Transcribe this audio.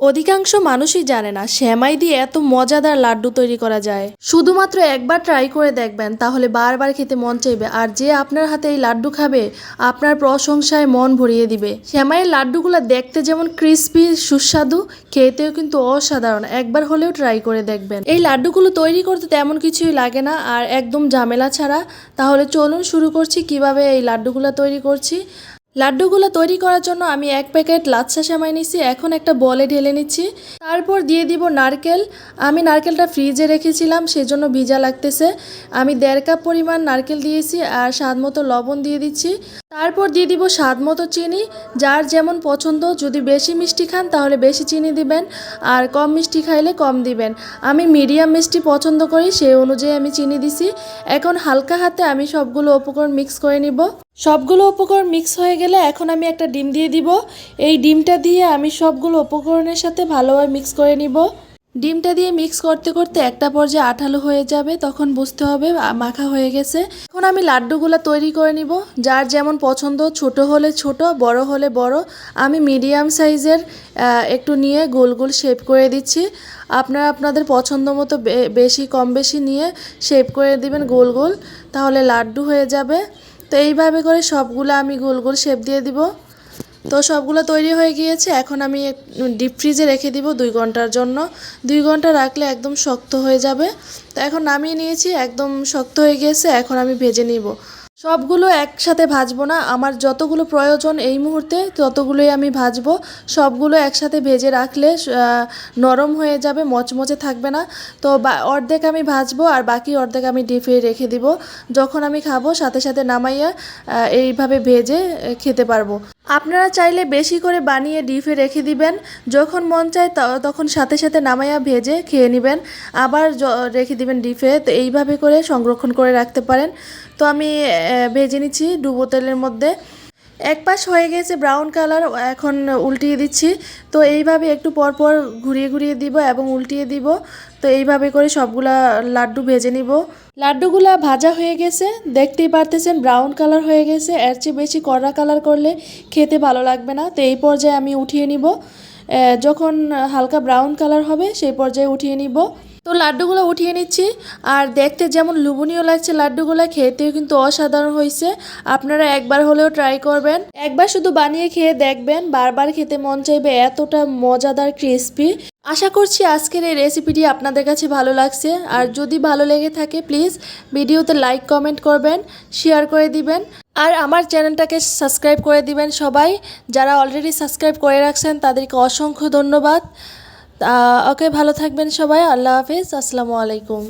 অধিকাংশ মানুষই জানে না সেমাই দিয়ে এত মজাদার লাড্ডু তৈরি করা যায়। শুধুমাত্র একবার ট্রাই করে দেখবেন, তাহলে বারবার খেতে মন চাইবে। আর যে আপনার হাতে এই লাড্ডু খাবে, আপনার প্রশংসায় মন ভরিয়ে দিবে। সেমাইয়ের লাড্ডুগুলো দেখতে যেমন ক্রিস্পি সুস্বাদু, খেতেও কিন্তু অসাধারণ। একবার হলেও ট্রাই করে দেখবেন। এই লাড্ডুগুলো তৈরি করতে তেমন কিছুই লাগে না, আর একদম ঝামেলা ছাড়া। তাহলে চলুন শুরু করছি কিভাবে এই লাড্ডুগুলো তৈরি করছি। লাড্ডুগুলো তৈরি করার জন্য আমি 1 প্যাকেট লাচ্ছা সেমাই নিচ্ছি। এখন একটা বলে ঢেলে নিচ্ছি। তারপর দিয়ে দিব নারকেল। আমি নারকেলটা ফ্রিজে রেখেছিলাম, সেজন্য ভিজা লাগতেছে। আমি 1.5 কাপ পরিমাণ নারকেল দিয়েছি, আর স্বাদ মতো লবণ দিয়ে দিচ্ছি। তারপর দিয়ে দিব স্বাদ মতো চিনি, যার যেমন পছন্দ। যদি বেশি মিষ্টি খান তাহলে বেশি চিনি দিবেন, আর কম মিষ্টি খাইলে কম দিবেন। আমি মিডিয়াম মিষ্টি পছন্দ করি, সেই অনুযায়ী আমি চিনি দিছি। এখন হালকা হাতে আমি সবগুলো উপকরণ মিক্স করে নিব। সবগুলো উপকরণ মিক্স হয়ে গেলে এখন আমি একটা ডিম দিয়ে দিব। এই ডিমটা দিয়ে আমি সবগুলো উপকরণের সাথে ভালোভাবে মিক্স করে নিব। ডিমটা দিয়ে মিক্স করতে করতে একটা পর্যায়ে আঠালো হয়ে যাবে, তখন বুঝতে হবে মাখা হয়ে গেছে। এখন আমি লাড্ডুগুলো তৈরি করে নিব, যার যেমন পছন্দ। ছোট হলে ছোট, বড় হলে বড়। আমি মিডিয়াম সাইজের একটু নিয়ে গোল গোল শেপ করে দিচ্ছি। আপনারা আপনাদের পছন্দ মতো বেশি কম বেশি নিয়ে শেপ করে দিবেন গোল গোল, তাহলে লাড্ডু হয়ে যাবে। তো এইভাবে করে সবগুলো আমি গোল গোল শেপ দিয়ে দিব। তো সবগুলো তৈরি হয়ে গিয়েছে। এখন আমি ডিপ ফ্রিজে রেখে দিব 2 ঘন্টার জন্য। 2 ঘন্টা রাখলে একদম শক্ত হয়ে যাবে। তো এখন নামিয়ে নিয়েছি, একদম শক্ত হয়ে গিয়েছে। এখন আমি ভেজে নিব। সবগুলো একসাথে ভাজবো না, আমার যতগুলো প্রয়োজন এই মুহূর্তে ততগুলোই আমি ভাজবো। সবগুলো একসাথে ভেজে রাখলে নরম হয়ে যাবে, মচমচে থাকবে না। তো অর্ধেক আমি ভাজবো, আর বাকি অর্ধেক আমি ডিপে রেখে দিব। যখন আমি খাবো সাথে সাথে নামাইয়া এইভাবে ভেজে খেতে পারবো। আপনারা চাইলে বেশি করে বানিয়ে ডিপে রেখে দিবেন। যখন মন চায় তখন সাথে সাথে নামাইয়া ভেজে খেয়ে নেবেন, আবার রেখে দিবেন ডিপে। তো এইভাবে করে সংরক্ষণ করে রাখতে পারেন। তো আমি ভেজে নিচ্ছি ডুবো তেলের মধ্যে। এক পাশ হয়ে গেছে ব্রাউন কালার, এখন উল্টিয়ে দিচ্ছি। তো এইভাবে একটু পর পর ঘুরিয়ে ঘুরিয়ে দিব এবং উল্টিয়ে দিব। তো এইভাবে করে সবগুলা লাড্ডু ভেজে নিব। লাড্ডুগুলা ভাজা হয়ে গেছে, দেখতেই পারতেছেন ব্রাউন কালার হয়ে গেছে। এর চেয়ে বেশি কড়া কালার করলে খেতে ভালো লাগবে না। তো এই পর্যায়ে আমি উঠিয়ে নিব। যখন হালকা ব্রাউন কালার হবে সেই পর্যায়ে উঠিয়ে নিব। তো লাড্ডুগুলো উঠিয়ে নিচ্ছি। আর দেখতে যেমন লোভনীয় লাগছে, লাড্ডুগুলো খেতেও কিন্তু অসাধারণ হয়েছে। আপনারা একবার হলেও ট্রাই করবেন। একবার শুধু বানিয়ে খেয়ে দেখবেন, বারবার খেতে মন চাইবে, এতটা মজাদার ক্রিস্পি। আশা করছি আজকের এই রেসিপিটি আপনাদের কাছে ভালো লাগছে। আর যদি ভালো লেগে থাকে প্লিজ ভিডিওতে লাইক কমেন্ট করবেন, শেয়ার করে দিবেন, আর আমার চ্যানেলটাকে সাবস্ক্রাইব করে দিবেন সবাই। যারা অলরেডি সাবস্ক্রাইব করে রাখছেন তাদেরকে অসংখ্য ধন্যবাদ। ওকে, ভালো থাকবেন সবাই। আল্লাহ হাফেজ, আসসালামু আলাইকুম।